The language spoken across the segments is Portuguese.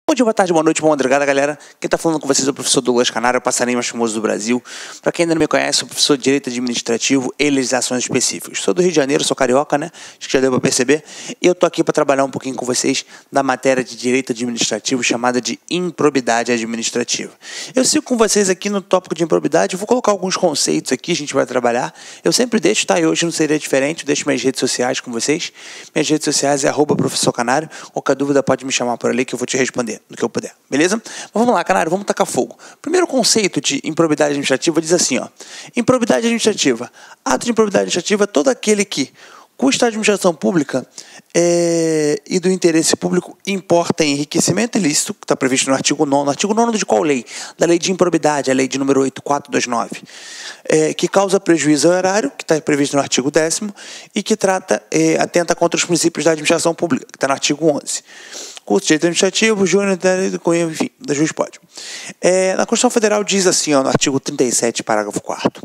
Bom dia, boa tarde, boa noite, boa madrugada, galera. Quem está falando com vocês é o professor Douglas Canário, o passarinho mais famoso do Brasil. Para quem ainda não me conhece, sou professor de Direito Administrativo e Legislações Específicas. Sou do Rio de Janeiro, sou carioca, né? Acho que já deu para perceber. E eu estou aqui para trabalhar um pouquinho com vocês da matéria de Direito Administrativo chamada de improbidade administrativa. Eu sigo com vocês aqui no tópico de improbidade, vou colocar alguns conceitos aqui, a gente vai trabalhar. Eu sempre deixo, tá? E hoje não seria diferente, eu deixo minhas redes sociais com vocês. Minhas redes sociais é @professorcanário. Qualquer dúvida pode me chamar por ali que eu vou te responder no que eu puder. Beleza? Mas vamos lá, Canário, vamos tacar fogo. Primeiro conceito de improbidade administrativa diz assim, ó. Improbidade administrativa. Ato de improbidade administrativa é todo aquele que custa a administração pública e do interesse público importa em enriquecimento ilícito, que está previsto no artigo 9º. Artigo 9º de qual lei? Da lei de improbidade, a lei de número 8429, que causa prejuízo ao erário, que está previsto no artigo 10º, e que atenta contra os princípios da administração pública, que está no artigo 11º. Curso de Direito Administrativo, Júnior, enfim, da Juiz pode. Na Constituição Federal diz assim, ó, no artigo 37, parágrafo 4º,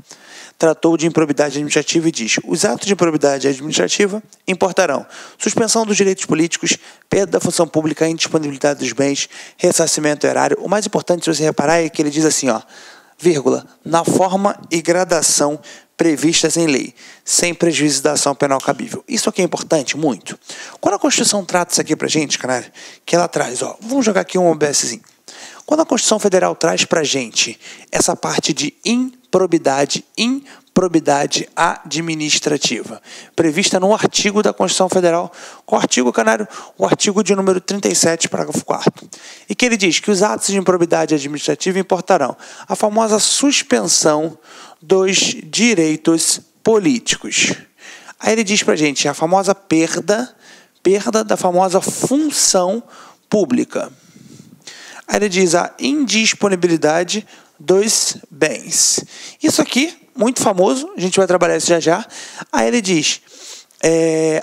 tratou de improbidade administrativa e diz: os atos de improbidade administrativa importarão suspensão dos direitos políticos, perda da função pública, indisponibilidade dos bens, ressarcimento erário. O mais importante, se você reparar, é que ele diz assim, ó, vírgula, na forma e gradação previstas em lei, sem prejuízo da ação penal cabível. Isso aqui é importante, muito. Quando a Constituição trata isso aqui pra gente, caralho, que ela traz, ó, vamos jogar aqui um OBSzinho. Quando a Constituição Federal traz pra gente essa parte de improbidade administrativa, prevista no artigo da Constituição Federal, qual artigo, Canário? O artigo de número 37, parágrafo 4º. E que ele diz que os atos de improbidade administrativa importarão a famosa suspensão dos direitos políticos. Aí ele diz pra gente a famosa perda da famosa função pública. Aí ele diz a indisponibilidade dos bens. Isso aqui, muito famoso, a gente vai trabalhar isso já já. Aí ele diz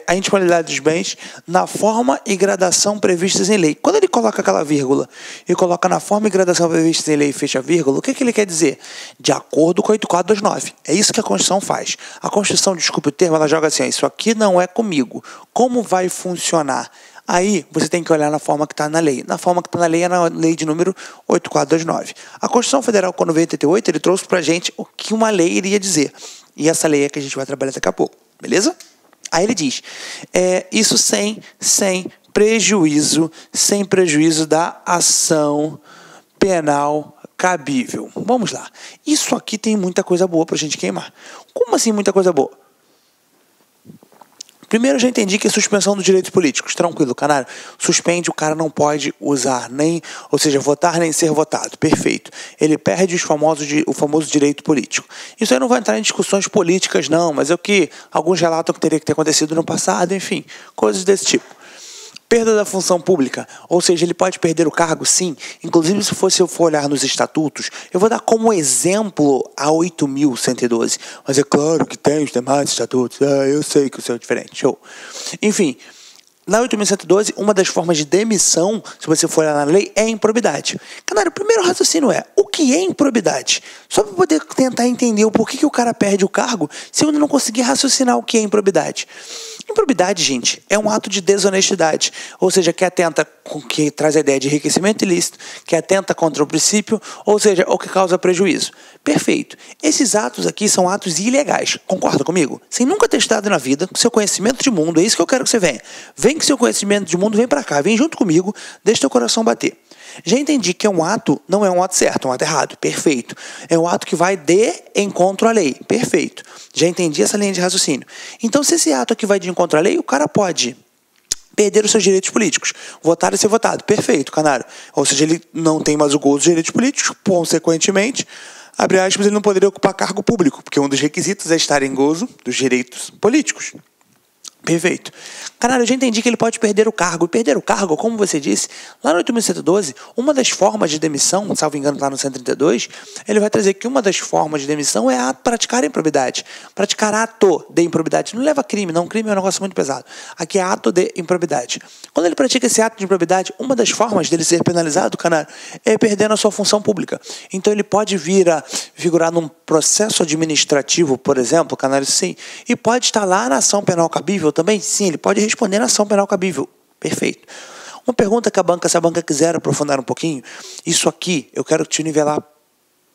a indisponibilidade dos bens na forma e gradação previstas em lei. Quando ele coloca aquela vírgula e coloca na forma e gradação previstas em lei e fecha a vírgula, o que ele quer dizer? De acordo com 8429. É isso que a Constituição faz. A Constituição, desculpe o termo, ela joga assim, isso aqui não é comigo. Como vai funcionar? Aí você tem que olhar na forma que está na lei. Na forma que está na lei é na lei de número 8429. A Constituição Federal, quando veio em 88, ele trouxe para a gente o que uma lei iria dizer. E essa lei é que a gente vai trabalhar daqui a pouco. Beleza? Aí ele diz, isso sem prejuízo da ação penal cabível. Vamos lá. Isso aqui tem muita coisa boa para a gente queimar. Como assim muita coisa boa? Primeiro, eu já entendi que é suspensão dos direitos políticos. Tranquilo, Canário. Suspende, o cara não pode usar ou seja, votar nem ser votado. Perfeito. Ele perde o famoso direito político. Isso aí não vai entrar em discussões políticas, não, mas é o que alguns relatam que teria que ter acontecido no passado, enfim, coisas desse tipo. Perda da função pública, ou seja, ele pode perder o cargo, sim. Inclusive, se eu for olhar nos estatutos, eu vou dar como exemplo a 8.112. Mas é claro que tem os demais estatutos. Eu sei que o seu é diferente. Show. Enfim, na 8.112, uma das formas de demissão, se você for olhar na lei, é improbidade. Canário, o primeiro raciocínio é, o que é improbidade? Só para poder tentar entender o porquê que o cara perde o cargo, se eu ainda não conseguir raciocinar o que é improbidade. Improbidade, gente, é um ato de desonestidade, ou seja, que traz a ideia de enriquecimento ilícito, que atenta contra o princípio, ou seja, o que causa prejuízo. Perfeito. Esses atos aqui são atos ilegais. Concorda comigo? Sem nunca ter estudado na vida, com seu conhecimento de mundo, é isso que eu quero que você venha. Vem com seu conhecimento de mundo, vem pra cá, vem junto comigo, deixa teu coração bater. Já entendi que não é um ato certo, é um ato errado. Perfeito. É um ato que vai de encontro à lei. Perfeito. Já entendi essa linha de raciocínio. Então, se esse ato aqui vai de encontro à lei, o cara pode perder os seus direitos políticos. Votar e ser votado. Perfeito, Canário. Ou seja, ele não tem mais o gozo dos direitos políticos, consequentemente, abre aspas, ele não poderia ocupar cargo público, porque um dos requisitos é estar em gozo dos direitos políticos. Perfeito. Canário, eu já entendi que ele pode perder o cargo. E perder o cargo, como você disse, lá no 8.112, uma das formas de demissão, salvo engano lá no 132, ele vai trazer que uma das formas de demissão é praticar a improbidade. Praticar ato de improbidade. Não leva a crime, não. Crime é um negócio muito pesado. Aqui é ato de improbidade. Quando ele pratica esse ato de improbidade, uma das formas dele ser penalizado, Canário, é perdendo a sua função pública. Então ele pode vir a figurar num processo administrativo, por exemplo, Canário, sim, e pode estar lá na ação penal cabível também, sim, ele pode responder na ação penal cabível. Perfeito. Uma pergunta que se a banca quiser aprofundar um pouquinho, isso aqui eu quero te nivelar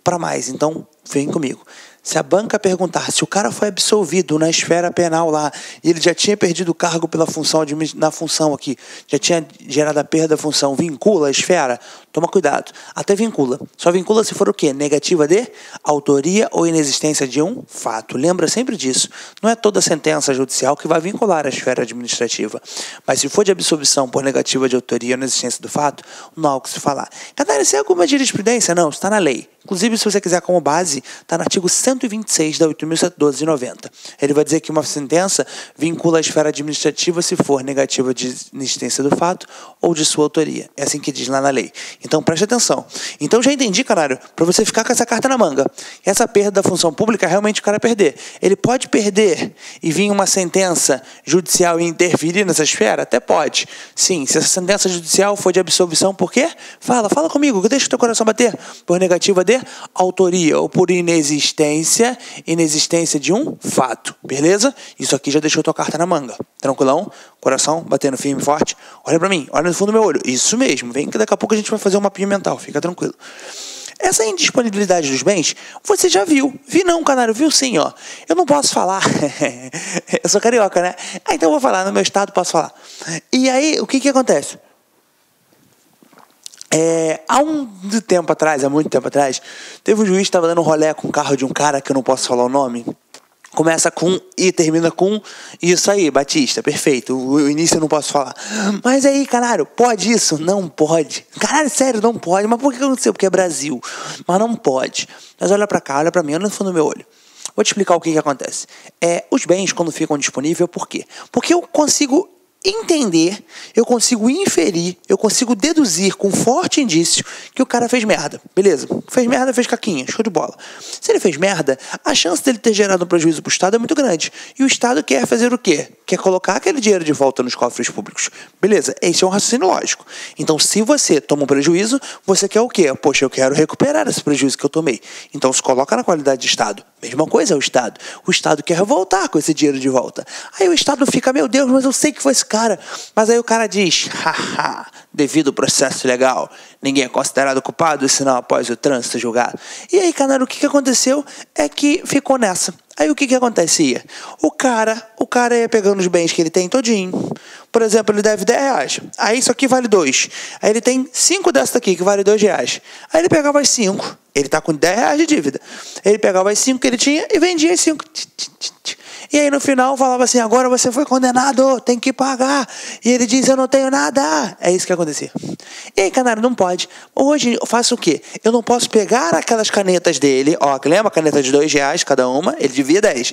para mais, então vem comigo. Se a banca perguntar se o cara foi absolvido na esfera penal lá e ele já tinha perdido o cargo pela função, na função aqui, já tinha gerado a perda da função, vincula a esfera? Toma cuidado. Até vincula. Só vincula se for o quê? Negativa de autoria ou inexistência de um fato. Lembra sempre disso. Não é toda sentença judicial que vai vincular a esfera administrativa. Mas se for de absolvição por negativa de autoria ou inexistência do fato, não há o que se falar. Catarina, isso é alguma jurisprudência? Não, está na lei. Inclusive, se você quiser como base, está no artigo 126 da 8.112 de 90. Ele vai dizer que uma sentença vincula a esfera administrativa se for negativa de inexistência do fato ou de sua autoria. É assim que diz lá na lei. Então, preste atenção. Então, já entendi, canário, para você ficar com essa carta na manga. Essa perda da função pública, realmente o cara perder. Ele pode perder e vir uma sentença judicial e interferir nessa esfera? Até pode. Sim, se essa sentença judicial for de absolvição, por quê? Fala comigo, deixa o teu coração bater. Por negativa de autoria ou por inexistência de um fato, beleza? Isso aqui já deixou tua carta na manga, tranquilão? Coração batendo firme e forte, olha pra mim, olha no fundo do meu olho, isso mesmo, vem que daqui a pouco a gente vai fazer um mapinha mental, fica tranquilo. Essa indisponibilidade dos bens, você já viu. Vi não, canário, viu sim, ó. Eu não posso falar. Eu sou carioca, né? Então eu vou falar, no meu estado posso falar. E aí, o que acontece? Há muito tempo atrás, teve um juiz que estava dando um rolê com o carro de um cara que eu não posso falar o nome. Começa com e termina com isso aí, Batista, perfeito. O início eu não posso falar. Mas aí, canário, pode isso? Não pode. Caralho, sério, não pode. Mas por que aconteceu? Porque é Brasil. Mas não pode. Mas olha pra cá, olha pra mim, olha no fundo do meu olho. Vou te explicar o que acontece. Os bens, quando ficam disponíveis, por quê? Porque eu consigo entender, eu consigo inferir, eu consigo deduzir com forte indício que o cara fez merda. Beleza, fez merda, fez caquinha, show de bola. Se ele fez merda, a chance dele ter gerado um prejuízo para o Estado é muito grande. E o Estado quer fazer o quê? Quer colocar aquele dinheiro de volta nos cofres públicos. Beleza, esse é um raciocínio lógico. Então, se você toma um prejuízo, você quer o quê? Poxa, eu quero recuperar esse prejuízo que eu tomei. Então, se coloca na qualidade de Estado. Mesma coisa é o Estado. O Estado quer voltar com esse dinheiro de volta. Aí o Estado fica, meu Deus, mas eu sei que foi esse cara. Mas aí o cara diz, haha, devido ao processo legal, ninguém é considerado culpado, senão após o trânsito julgado. E aí, cara, o que aconteceu é que ficou nessa. Aí o que acontecia? O cara ia pegando os bens que ele tem todinho. Por exemplo, ele deve R$10. Aí isso aqui vale 2. Aí ele tem 5 dessa daqui, que vale R$2. Aí ele pegava as 5. Ele tá com R$10 de dívida. Ele pegava as 5 que ele tinha e vendia as 5. E aí no final falava assim, agora você foi condenado, tem que pagar. E ele diz, eu não tenho nada. É isso que acontecia. E aí, canário, não pode. Hoje eu faço o quê? Eu não posso pegar aquelas canetas dele, ó, lembra a caneta de R$2 cada uma? Ele devia 10.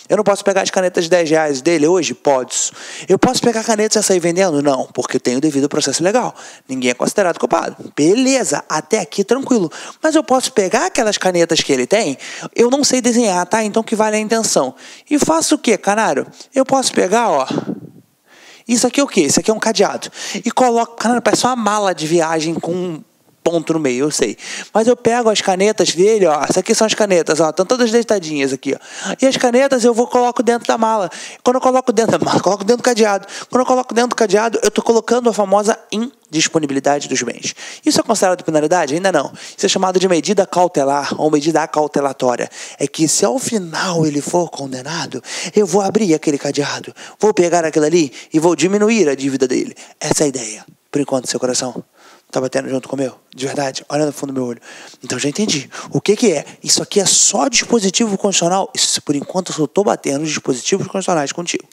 Eu não posso pegar as canetas de R$10 dele hoje? Posso. Eu posso pegar canetas e sair vendendo? Não, porque eu tenho devido ao processo legal. Ninguém é considerado culpado. Beleza, até aqui tranquilo. Mas eu posso pegar aquelas canetas que ele tem, eu não sei desenhar, tá? Então que vale a intenção. E faço o quê, canário? Eu posso pegar, ó. Isso aqui é o quê? Isso aqui é um cadeado. E coloco, canário, parece uma mala de viagem com um ponto no meio, eu sei. Mas eu pego as canetas dele, ó. Essas aqui são as canetas, ó. Estão todas deitadinhas aqui, ó. E as canetas eu coloco dentro da mala. Quando eu coloco dentro da mala, coloco dentro do cadeado. Quando eu coloco dentro do cadeado, eu estou colocando a famosa indisponibilidade dos bens. Isso é considerado penalidade? Ainda não. Isso é chamado de medida cautelar ou medida acautelatória. É que se ao final ele for condenado, eu vou abrir aquele cadeado, vou pegar aquilo ali e vou diminuir a dívida dele. Essa é a ideia. Por enquanto, seu coração tá batendo junto com o meu? De verdade? Olha no fundo do meu olho. Então já entendi. O que é? Isso aqui é só dispositivo constitucional? Isso, por enquanto, eu só estou batendo os dispositivos constitucionais contigo.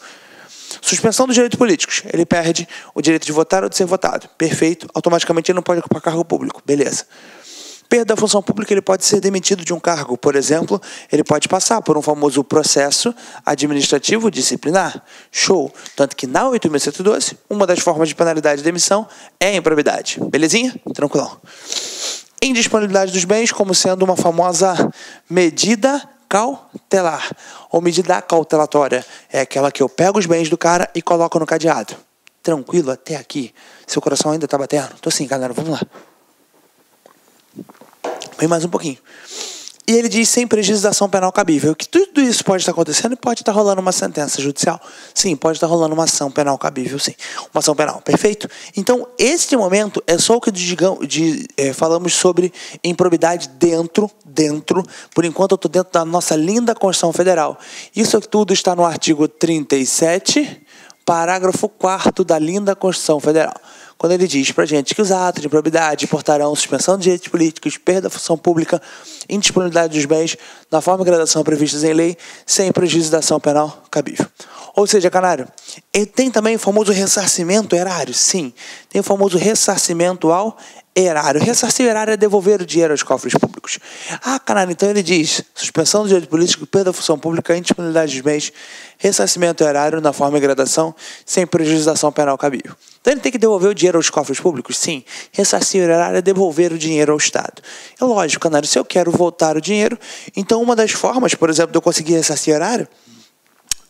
Suspensão dos direitos políticos. Ele perde o direito de votar ou de ser votado. Perfeito. Automaticamente ele não pode ocupar cargo público. Beleza. Perda da função pública, ele pode ser demitido de um cargo. Por exemplo, ele pode passar por um famoso processo administrativo disciplinar. Show. Tanto que na 8.112, uma das formas de penalidade de demissão é a improbidade. Belezinha? Tranquilão. Indisponibilidade dos bens como sendo uma famosa medida cautelar ou medida cautelatória. É aquela que eu pego os bens do cara e coloco no cadeado. Tranquilo até aqui? Seu coração ainda tá batendo? Tô sim, galera. Vamos lá. Vem mais um pouquinho. E ele diz sem prejuízo da ação penal cabível. Que tudo isso pode estar acontecendo e pode estar rolando uma sentença judicial. Sim, pode estar rolando uma ação penal cabível, sim. Uma ação penal, perfeito? Então, este momento é só o que falamos sobre improbidade dentro, por enquanto eu estou dentro da nossa linda Constituição Federal. Isso tudo está no artigo 37, parágrafo 4º da linda Constituição Federal. Quando ele diz pra gente que os atos de improbidade portarão suspensão de direitos políticos, perda da função pública, indisponibilidade dos bens, na forma e gradação previstas em lei, sem prejuízo da ação penal cabível. Ou seja, canário, ele tem também o famoso ressarcimento erário. Sim, tem o famoso ressarcimento ao erário. Ressarcir o erário é devolver o dinheiro aos cofres públicos. Ah, canário, então ele diz suspensão do direito político, perda da função pública, indisponibilidade dos bens, ressarcimento erário na forma e gradação, sem prejuízo da ação penal cabível. Então ele tem que devolver o dinheiro aos cofres públicos? Sim. Ressarcir o erário é devolver o dinheiro ao Estado. É lógico, canário, se eu quero voltar o dinheiro, então uma das formas, por exemplo, de eu conseguir ressarcir o erário,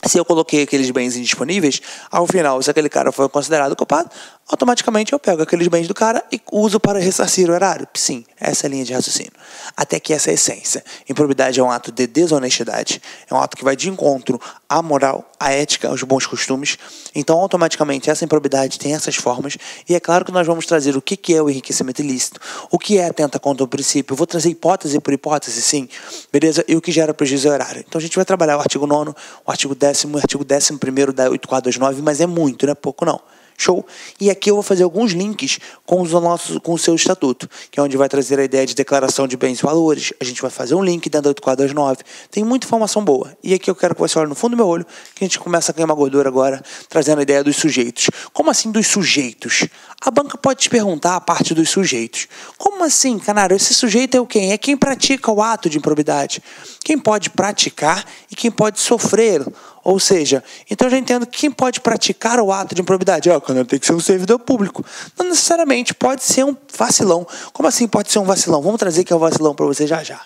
se eu coloquei aqueles bens indisponíveis, ao final, se aquele cara foi considerado culpado, automaticamente eu pego aqueles bens do cara e uso para ressarcir o erário. Sim, essa é a linha de raciocínio. Até que essa é a essência. Improbidade é um ato de desonestidade, é um ato que vai de encontro à moral, à ética, aos bons costumes. Então, automaticamente, essa improbidade tem essas formas. E é claro que nós vamos trazer o que é o enriquecimento ilícito, o que é atenta contra o princípio. Eu vou trazer hipótese por hipótese, sim, beleza? E o que gera prejuízo ao erário. Então, a gente vai trabalhar o artigo 9º, o artigo 10º, o artigo 11º da 8429, mas é muito, não é pouco não. Show? E aqui eu vou fazer alguns links com o seu estatuto, que é onde vai trazer a ideia de declaração de bens e valores. A gente vai fazer um link dentro da 8429. Tem muita informação boa. E aqui eu quero que você olhe no fundo do meu olho, que a gente começa a ganhar uma gordura agora, trazendo a ideia dos sujeitos. Como assim dos sujeitos? A banca pode te perguntar a parte dos sujeitos. Como assim, canário? Esse sujeito é o quem? É quem pratica o ato de improbidade. Quem pode praticar e quem pode sofrer. Ou seja, então eu já entendo que quem pode praticar o ato de improbidade, quando tem que ser um servidor público. Não necessariamente, pode ser um vacilão. Como assim pode ser um vacilão? Vamos trazer que é um vacilão para você já já.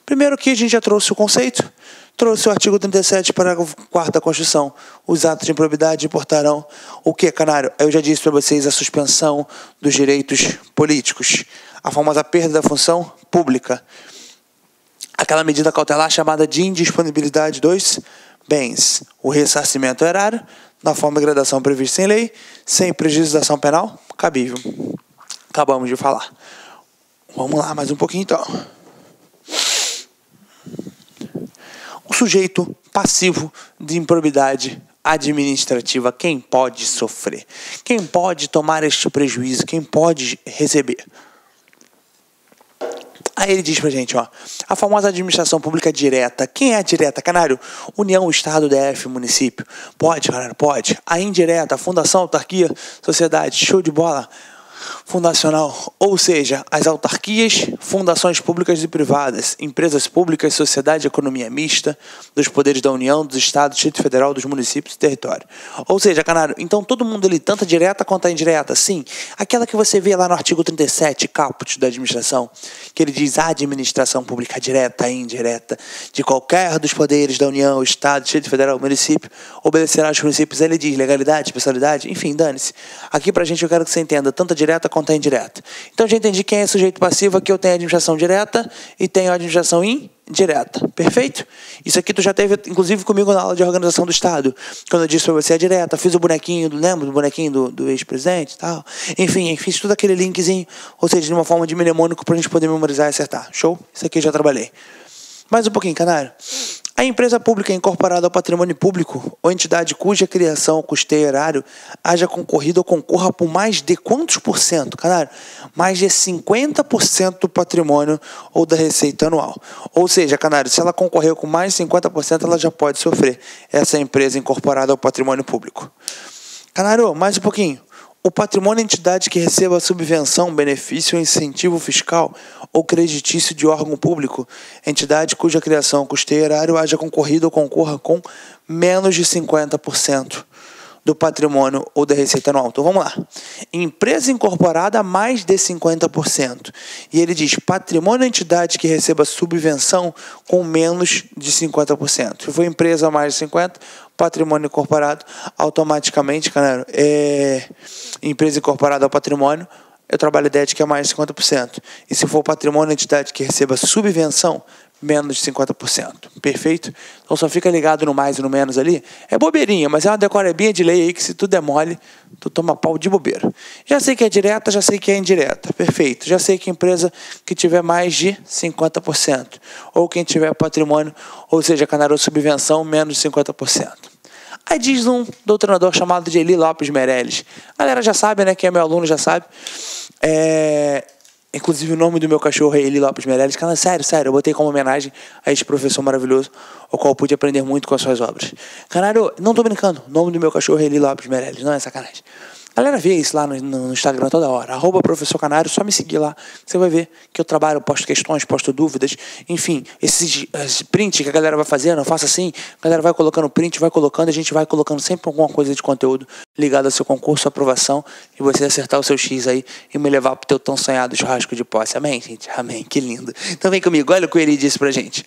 Primeiro que a gente já trouxe o conceito, trouxe o artigo 37, parágrafo 4º da Constituição. Os atos de improbidade importarão o que, canário? Eu já disse para vocês a suspensão dos direitos políticos, a famosa perda da função pública. Aquela medida cautelar chamada de indisponibilidade dos bens, o ressarcimento erário, na forma e gradação prevista em lei, sem prejuízo da ação penal cabível. Acabamos de falar. Vamos lá, mais um pouquinho então. O sujeito passivo de improbidade administrativa, quem pode sofrer? Quem pode tomar este prejuízo? Quem pode receber? Aí ele diz pra gente, a famosa administração pública direta. Quem é a direta, canário? União, Estado, DF, município. Pode, canário, pode. A indireta, fundação, autarquia, sociedade, show de bola. Fundacional, ou seja, as autarquias, fundações públicas e privadas, empresas públicas, sociedade e economia mista, dos poderes da União, dos Estados, Distrito Federal, dos municípios e território. Ou seja, canário, então todo mundo ali, tanto a direta quanto a indireta, sim, aquela que você vê lá no artigo 37, caput da administração, que ele diz a administração pública direta e indireta de qualquer dos poderes da União, Estado, Distrito Federal, município, obedecerá aos municípios, ele diz legalidade, especialidade, enfim, dane-se. Aqui pra gente eu quero que você entenda tanto a direta quanto a indireta. Então já entendi quem é sujeito passivo, aqui eu tenho a administração direta e tenho a administração indireta. Perfeito? Isso aqui tu já teve, inclusive, comigo na aula de organização do Estado. Quando eu disse para você a direta, fiz o bonequinho, lembra do bonequinho do ex-presidente e tal? Enfim, fiz tudo aquele linkzinho, ou seja, de uma forma de mnemônico para a gente poder memorizar e acertar. Show? Isso aqui eu já trabalhei. Mais um pouquinho, canário. A empresa pública incorporada ao patrimônio público ou entidade cuja criação ou custeio erário haja concorrido ou concorra por mais de quantos por cento, canário? Mais de 50% do patrimônio ou da receita anual. Ou seja, canário, se ela concorreu com mais de 50%, ela já pode sofrer essa empresa incorporada ao patrimônio público. Canário, mais um pouquinho. O patrimônio é entidade que receba subvenção, benefício ou incentivo fiscal ou creditício de órgão público, entidade cuja criação, custeio erário haja concorrido ou concorra com menos de 50% do patrimônio ou da receita anual. Então vamos lá. Empresa incorporada mais de 50%. E ele diz patrimônio é entidade que receba subvenção com menos de 50%. Se for empresa mais de 50%, patrimônio incorporado, automaticamente, cara, empresa incorporada ao patrimônio, eu trabalho a ideia de que é mais de 50%. E se for patrimônio, entidade que receba subvenção, menos de 50%. Perfeito? Então só fica ligado no mais e no menos ali. É bobeirinha, mas é uma decorebinha de lei aí que se tu der mole, tu toma pau de bobeira. Já sei que é direta, já sei que é indireta. Perfeito. Já sei que empresa que tiver mais de 50%. Ou quem tiver patrimônio, ou seja, canário subvenção, menos de 50%. Aí diz um doutrinador chamado de Eli Lopes Meirelles. A galera já sabe, né? Quem é meu aluno já sabe. Inclusive o nome do meu cachorro é Eli Lopes Meirelles. Cara, sério, eu botei como homenagem a este professor maravilhoso, ao qual eu pude aprender muito com as suas obras. Caralho, não tô brincando. O nome do meu cachorro é Eli Lopes Meirelles, não é sacanagem. A galera vê isso lá no Instagram toda hora. @professor Canário, só me seguir lá. Você vai ver que eu trabalho, posto questões, posto dúvidas. Enfim, esses prints que a galera vai fazendo, eu faço assim. A galera vai colocando print, vai colocando. A gente vai colocando sempre alguma coisa de conteúdo ligado ao seu concurso, aprovação. E você acertar o seu X aí e me levar pro teu tão sonhado churrasco de posse. Amém, gente? Amém. Que lindo. Então vem comigo. Olha o que ele disse pra gente.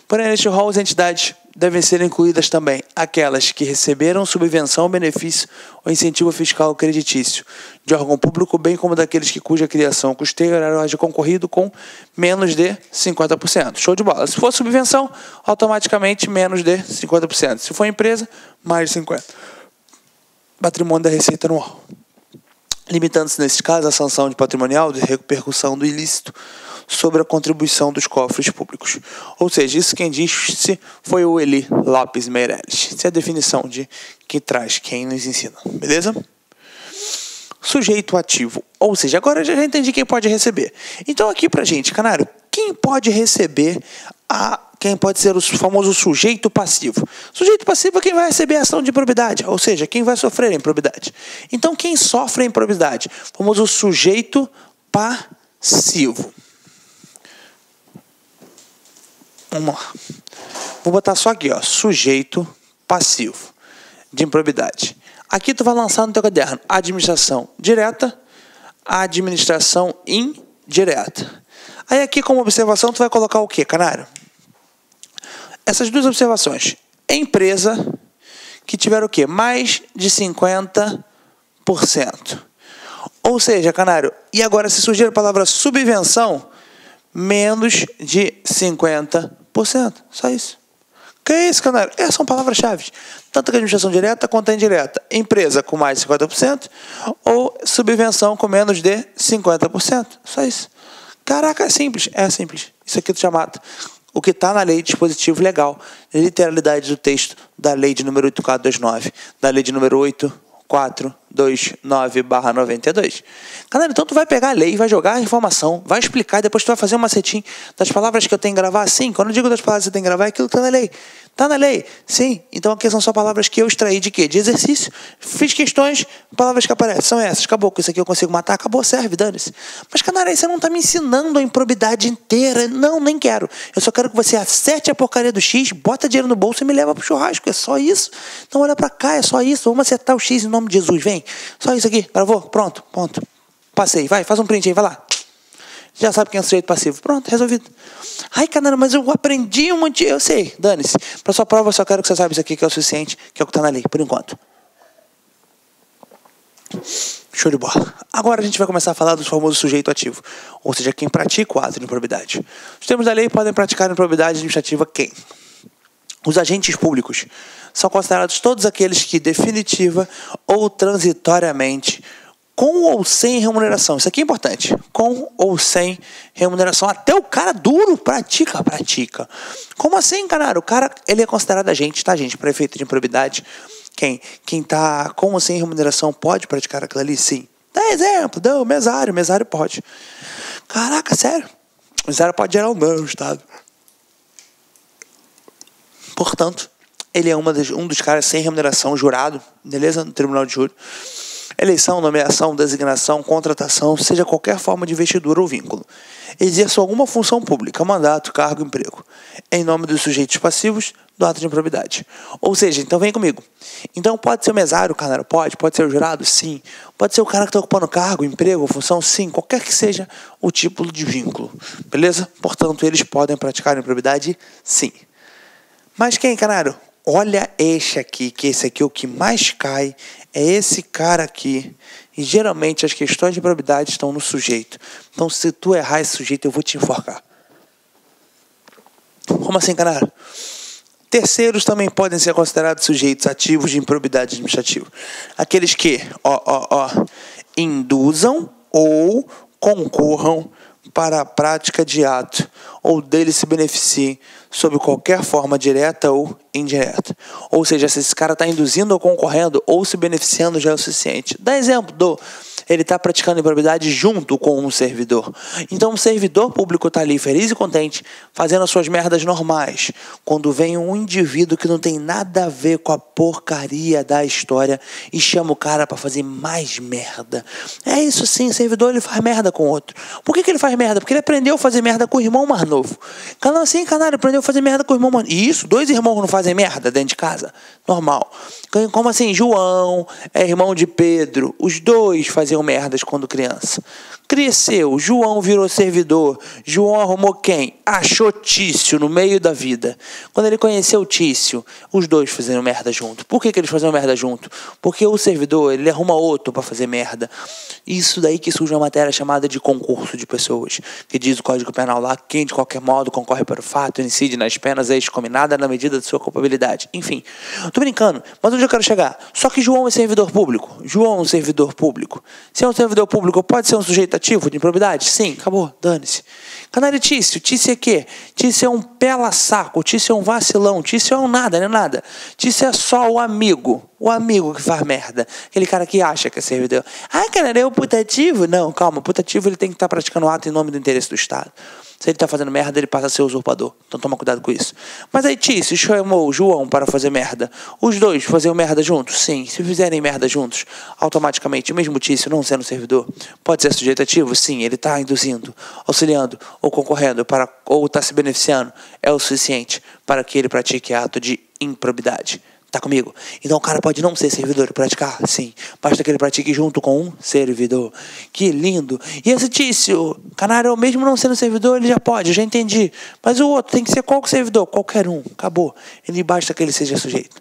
Porém, neste rol, as entidades devem ser incluídas também aquelas que receberam subvenção, benefício ou incentivo fiscal creditício de órgão público, bem como daqueles cuja criação custeia haja concorrido com menos de 50%. Show de bola. Se for subvenção, automaticamente menos de 50%. Se for empresa, mais de 50%. Patrimônio da receita anual. Limitando-se, nesse caso, a sanção de patrimonial de repercussão do ilícito sobre a contribuição dos cofres públicos. Ou seja, isso quem disse foi o Eli Lopes Meirelles. Essa é a definição de que traz quem nos ensina. Beleza? Sujeito ativo. Ou seja, agora eu já entendi quem pode receber. Então aqui pra gente, Canário, quem pode receber quem pode ser o famoso sujeito passivo? Sujeito passivo é quem vai receber a ação de improbidade, ou seja, quem vai sofrer a improbidade. Então quem sofre a improbidade? O famoso sujeito passivo. Vamos lá. Vou botar só aqui, ó, sujeito passivo de improbidade. Aqui tu vai lançar no teu caderno administração direta, administração indireta. Aí aqui como observação tu vai colocar o quê, Canário? Essas duas observações. Empresa que tiver o quê? Mais de 50%. Ou seja, Canário, e agora se surgir a palavra subvenção, menos de 50%. Só isso. Que é isso, Canário? Essas são palavras-chave. Tanto a administração direta quanto a indireta. Empresa com mais de 50% ou subvenção com menos de 50%. Só isso. Caraca, é simples. É simples. Isso aqui tu já mata. O que está na lei de dispositivo legal. Literalidade do texto da lei de número 8429. Da lei de número 8429/92. Galera, então tu vai pegar a lei, vai jogar a informação, vai explicar, e depois tu vai fazer um macetinho das palavras que eu tenho que gravar. Sim, quando eu digo das palavras que você tem que gravar, é aquilo que está na lei. Está na lei, sim. Então aqui são só palavras que eu extraí de quê? De exercício. Fiz questões, palavras que aparecem. São essas. Acabou, com isso aqui eu consigo matar. Acabou, serve, dane-se. Mas, Canário, aí você não está me ensinando a improbidade inteira. Não, nem quero. Eu só quero que você acerte a porcaria do X, bota dinheiro no bolso e me leva pro churrasco. É só isso. Então olha pra cá, é só isso. Vamos acertar o X em nome de Jesus. Vem. Só isso aqui. Gravou? Pronto. Ponto. Passei. Vai, faz um print aí. Vai lá. Já sabe quem é o sujeito passivo. Pronto, resolvido. Ai, Canário, mas eu aprendi um monte. Eu sei, dane-se. Para sua prova, eu só quero que você saiba isso aqui, que é o suficiente, que é o que está na lei, por enquanto. Show de bola. Agora a gente vai começar a falar do famoso sujeito ativo, ou seja, quem pratica o ato de improbidade. Os termos da lei podem praticar improbidade administrativa quem? Os agentes públicos são considerados todos aqueles que definitiva ou transitoriamente, com ou sem remuneração. Isso aqui é importante. Com ou sem remuneração. Até o cara duro pratica. Como assim, Canário? O cara, ele é considerado agente, tá, gente? Para efeito de improbidade. Quem tá com ou sem remuneração pode praticar aquilo ali? Sim. Dá exemplo. Dá o mesário. Mesário pode. Caraca, sério. O mesário pode gerar um dano no Estado. Portanto, ele é um dos caras sem remuneração, jurado, beleza? No Tribunal de Júri. Eleição, nomeação, designação, contratação, seja qualquer forma de investidura ou vínculo. Exerça alguma função pública, mandato, cargo, emprego, em nome dos sujeitos passivos do ato de improbidade. Ou seja, então vem comigo. Então pode ser o mesário, Canário? Pode ser o jurado? Sim. Pode ser o cara que está ocupando cargo, emprego, função? Sim. Qualquer que seja o tipo de vínculo. Beleza? Portanto, eles podem praticar a improbidade? Sim. Mas quem, Canário? Olha este aqui, que esse aqui é o que mais cai, é esse cara aqui. E geralmente as questões de improbidade estão no sujeito. Então se tu errar esse sujeito, eu vou te enforcar. Como assim, caralho? Terceiros também podem ser considerados sujeitos ativos de improbidade administrativa. Aqueles que, induzam ou concorram para a prática de ato ou dele se beneficiem sob qualquer forma direta ou indireta. Ou seja, se esse cara está induzindo ou concorrendo ou se beneficiando já é o suficiente. Dá exemplo ele está praticando improbidade junto com um servidor. Então um servidor público está ali feliz e contente, fazendo as suas merdas normais. Quando vem um indivíduo que não tem nada a ver com a porcaria da história e chama o cara para fazer mais merda. É isso sim, o servidor ele faz merda com o outro. Por que ele faz merda? Porque ele aprendeu a fazer merda com o irmão mais novo. Assim, canalha, aprendeu a fazer merda com o irmão mais novo. E isso, 2 irmãos não fazem merda dentro de casa? Normal. Como assim? João é irmão de Pedro. Os 2 faziam merdas quando criança. Cresceu, João virou servidor. João arrumou quem? Achou Tício no meio da vida. Quando ele conheceu Tício, os 2 fizeram merda junto. Por que eles faziam merda junto? Porque o servidor, ele arruma outro para fazer merda. Isso daí que surge uma matéria chamada de concurso de pessoas, que diz o Código Penal lá, quem de qualquer modo concorre para o fato, incide nas penas excominada na medida de sua culpabilidade. Enfim, tô brincando, mas onde eu quero chegar? Só que João é servidor público. João é um servidor público. Se é um servidor público, pode ser um sujeito ativo de improbidade? Sim, acabou, dane-se. Canalha Tício. Tício é quê? Tício é um pela-saco, Tício é um vacilão, Tício é um nada, não é nada. Tício é só o amigo que faz merda. Aquele cara que acha que é servidor. Cara, é o putativo? Não, calma, o putativo ele tem que estar praticando ato em nome do interesse do Estado. Se ele está fazendo merda, ele passa a ser usurpador. Então toma cuidado com isso. Mas aí Tício chamou o João para fazer merda. Os 2 faziam merda juntos? Sim. Se fizerem merda juntos, automaticamente, mesmo Tício não sendo servidor, pode ser sujeito ativo? Sim. Ele está induzindo, auxiliando ou concorrendo para, ou está se beneficiando. É o suficiente para que ele pratique ato de improbidade. Tá comigo? Então o cara pode não ser servidor e praticar? Sim. Basta que ele pratique junto com um servidor. Que lindo. E esse Tício, canário, mesmo não sendo servidor, ele já pode, eu já entendi. Mas o outro tem que ser qual servidor? Qualquer um. Acabou. Ele basta que ele seja sujeito.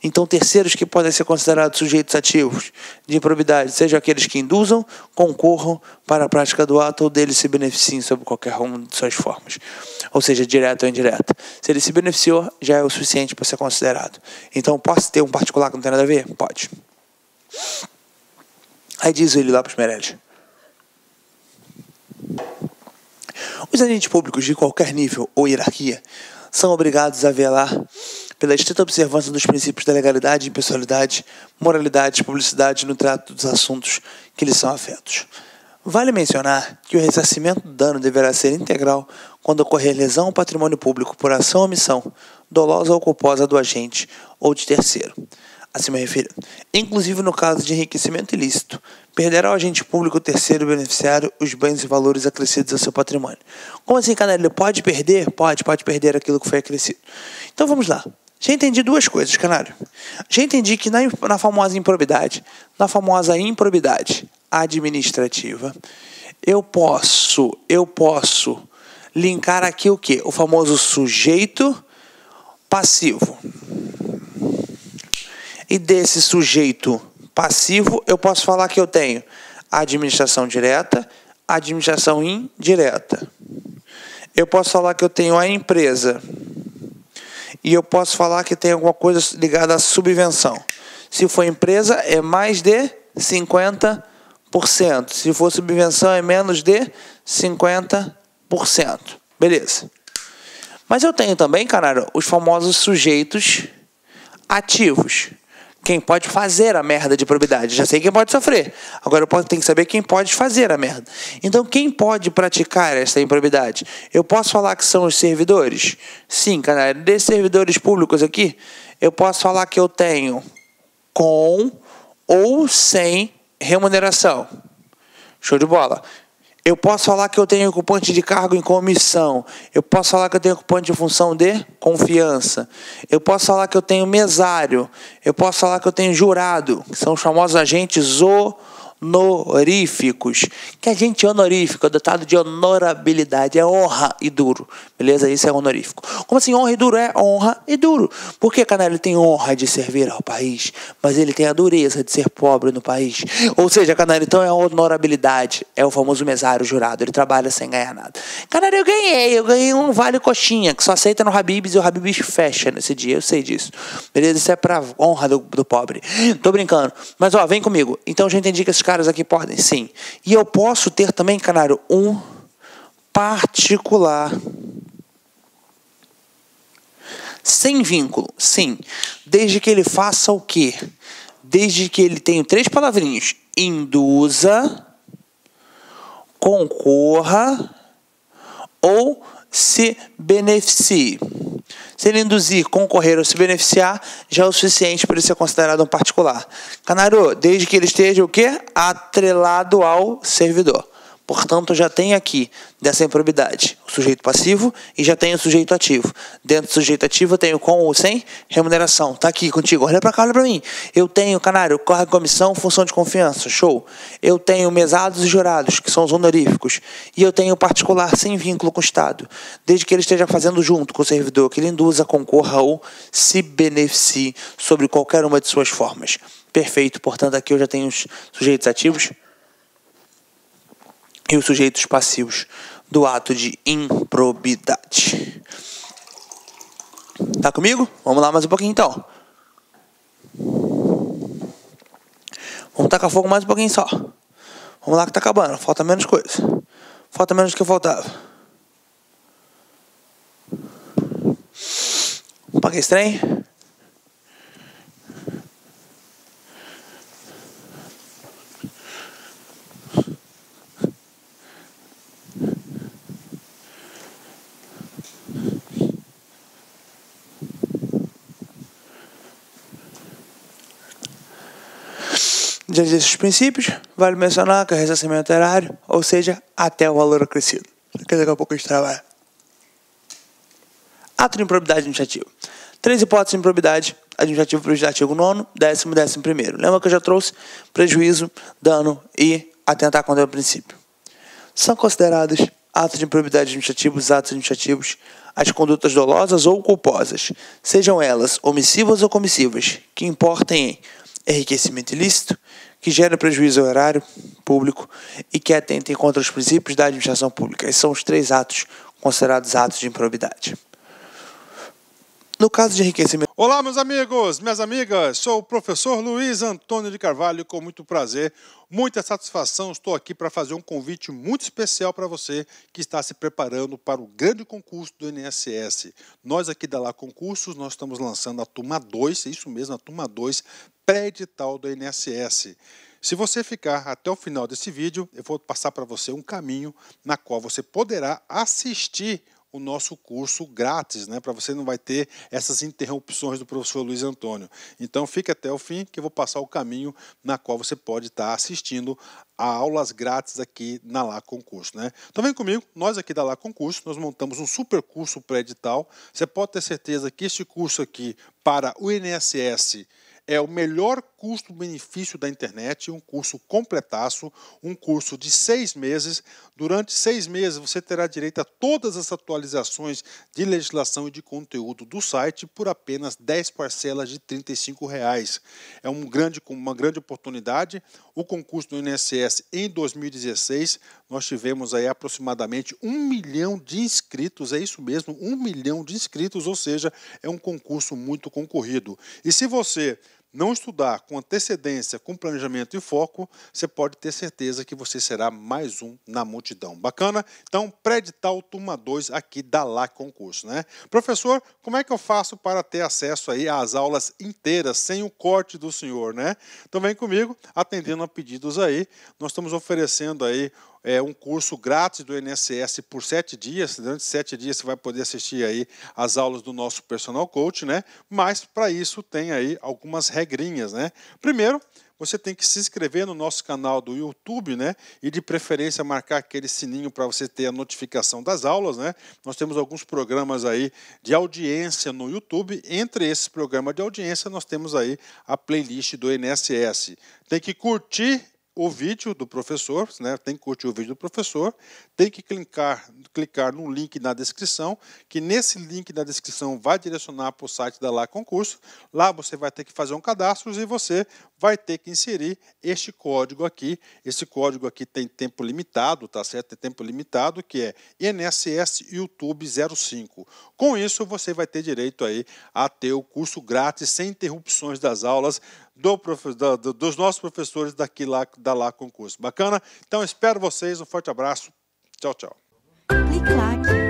Então, terceiros que podem ser considerados sujeitos ativos de improbidade, sejam aqueles que induzam, concorram para a prática do ato ou deles se beneficiem sob qualquer uma de suas formas. Ou seja, direta ou indireta. Se ele se beneficiou, já é o suficiente para ser considerado. Então, posso ter um particular que não tem nada a ver? Pode. Aí diz ele lá para os Meirelles. Os agentes públicos de qualquer nível ou hierarquia são obrigados a velar pela estrita observância dos princípios da legalidade, impessoalidade, moralidade e publicidade no trato dos assuntos que lhes são afetos. Vale mencionar que o ressarcimento do dano deverá ser integral quando ocorrer lesão ao patrimônio público por ação ou omissão, dolosa ou culposa do agente ou de terceiro. Assim me refiro. Inclusive no caso de enriquecimento ilícito, perderá o agente público terceiro beneficiário os bens e valores acrescidos ao seu patrimônio. Como assim, cara? Ele pode perder? Pode perder aquilo que foi acrescido. Então vamos lá. Já entendi 2 coisas, canário. Já entendi que na famosa improbidade administrativa, eu posso linkar aqui o quê? O famoso sujeito passivo. E desse sujeito passivo, eu posso falar que eu tenho a administração direta, a administração indireta. Eu posso falar que eu tenho a empresa. E eu posso falar que tem alguma coisa ligada à subvenção. Se for empresa, é mais de 50%. Se for subvenção, é menos de 50%. Beleza. Mas eu tenho também, canário, os famosos sujeitos ativos. Quem pode fazer a merda de probidade. Já sei quem pode sofrer. Agora eu tenho que saber quem pode fazer a merda. Então, quem pode praticar essa improbidade? Eu posso falar que são os servidores? Sim, cara. Desses servidores públicos aqui, eu posso falar que eu tenho com ou sem remuneração. Show de bola. Eu posso falar que eu tenho ocupante de cargo em comissão. Eu posso falar que eu tenho ocupante de função de confiança. Eu posso falar que eu tenho mesário. Eu posso falar que eu tenho jurado, que são os famosos agentes honoríficos. Que agente honorífico é dotado de honorabilidade, é honra e duro. Beleza? Isso é honorífico. Como assim honra e duro? É honra e duro. Por que, canal, ele tem honra de servir ao país, mas ele tem a dureza de ser pobre no país? Ou seja, canal, então é honorabilidade. É o famoso mesário jurado. Ele trabalha sem ganhar nada. Canal, eu ganhei um vale coxinha, que só aceita no Habib's, e o Habib's fecha nesse dia. Eu sei disso. Beleza? Isso é pra honra do pobre. Tô brincando. Mas, ó, vem comigo. Então, já entendi que esses caras aqui podem, sim. E eu posso ter também, canário, um particular sem vínculo, sim. Desde que ele faça o quê? Desde que ele tenha 3 palavrinhas. Induza, concorra ou se beneficie. Se ele induzir, concorrer ou se beneficiar, já é o suficiente para ele ser considerado um particular. Canário, desde que ele esteja o quê? Atrelado ao servidor. Portanto, já tem aqui, dessa improbidade, o sujeito passivo e já tem o sujeito ativo. Dentro do sujeito ativo eu tenho com ou sem remuneração. Tá aqui contigo. Olha para cá, olha para mim. Eu tenho, canário, corre comissão, função de confiança. Show. Eu tenho mesados e jurados, que são os honoríficos. E eu tenho particular sem vínculo com o Estado. Desde que ele esteja fazendo junto com o servidor, que ele induza, concorra ou se beneficie sobre qualquer uma de suas formas. Perfeito. Portanto, aqui eu já tenho os sujeitos ativos e os sujeitos passivos do ato de improbidade. Tá comigo? Vamos lá mais um pouquinho então. Vamos tacar fogo mais um pouquinho só. Vamos lá que tá acabando. Falta menos coisa. Falta menos do que faltava. Vamos para que esse trem? Já disse os princípios, vale mencionar que o ressarcimento erário, ou seja, até o valor acrescido. Daqui a pouco a gente trabalha. Ato de improbidade administrativa. 3 hipóteses de improbidade administrativa para o artigo 9º, 10º e 11º. Lembra que eu já trouxe prejuízo, dano e atentar contra o princípio. São considerados atos de improbidade administrativa os atos administrativos, as condutas dolosas ou culposas, sejam elas omissivas ou comissivas, que importem em enriquecimento ilícito, que gera prejuízo ao erário público e que atentem contra os princípios da administração pública. Esses são os 3 atos considerados atos de improbidade. No caso de enriquecimento... Olá, meus amigos, minhas amigas, sou o professor Luiz Antônio de Carvalho, com muito prazer, muita satisfação, estou aqui para fazer um convite muito especial para você que está se preparando para o grande concurso do INSS. Nós aqui da Lá Concursos, nós estamos lançando a turma 2, isso mesmo, a turma 2, pré-edital do INSS. Se você ficar até o final desse vídeo, eu vou passar para você um caminho na qual você poderá assistir o nosso curso grátis, né? Para você não vai ter essas interrupções do professor Luiz Antônio. Então fique até o fim que eu vou passar o caminho na qual você pode estar assistindo a aulas grátis aqui na Lá Concurso, né? Então vem comigo, nós aqui da Lá Concurso, nós montamos um super curso pré-edital. Você pode ter certeza que este curso aqui para o INSS é o melhor custo-benefício da internet, um curso completaço, um curso de 6 meses. Durante 6 meses você terá direito a todas as atualizações de legislação e de conteúdo do site por apenas 10 parcelas de R$ 35,00. É uma grande oportunidade. O concurso do INSS em 2016, nós tivemos aí aproximadamente 1 milhão de inscritos, é isso mesmo, 1 milhão de inscritos, ou seja, é um concurso muito concorrido. E se você não estudar com antecedência, com planejamento e foco, você pode ter certeza que você será mais um na multidão. Bacana? Então, pré-edital turma 2 aqui da Lá Concurso, né? Professor, como é que eu faço para ter acesso aí às aulas inteiras, sem o corte do senhor, né? Então vem comigo, atendendo a pedidos aí. Nós estamos oferecendo aí um curso grátis do INSS por 7 dias. Durante 7 dias você vai poder assistir aí as aulas do nosso personal coach, né? Mas para isso tem aí algumas regrinhas, né? Primeiro, você tem que se inscrever no nosso canal do YouTube, né? E de preferência marcar aquele sininho para você ter a notificação das aulas, né? Nós temos alguns programas aí de audiência no YouTube. Entre esses programas de audiência, nós temos aí a playlist do INSS. Tem que curtir o vídeo do professor, né? Tem que curtir o vídeo do professor, tem que clicar no link na descrição, que nesse link na descrição vai direcionar para o site da Lá Concurso. Lá você vai ter que fazer um cadastro e você vai ter que inserir este código aqui. Esse código aqui tem tempo limitado, tá certo? Tem tempo limitado, que é INSS YouTube 05. Com isso, você vai ter direito aí a ter o curso grátis, sem interrupções das aulas dos nossos professores da Lá Concurso. Bacana? Então, espero vocês. Um forte abraço. Tchau, tchau. Clique lá.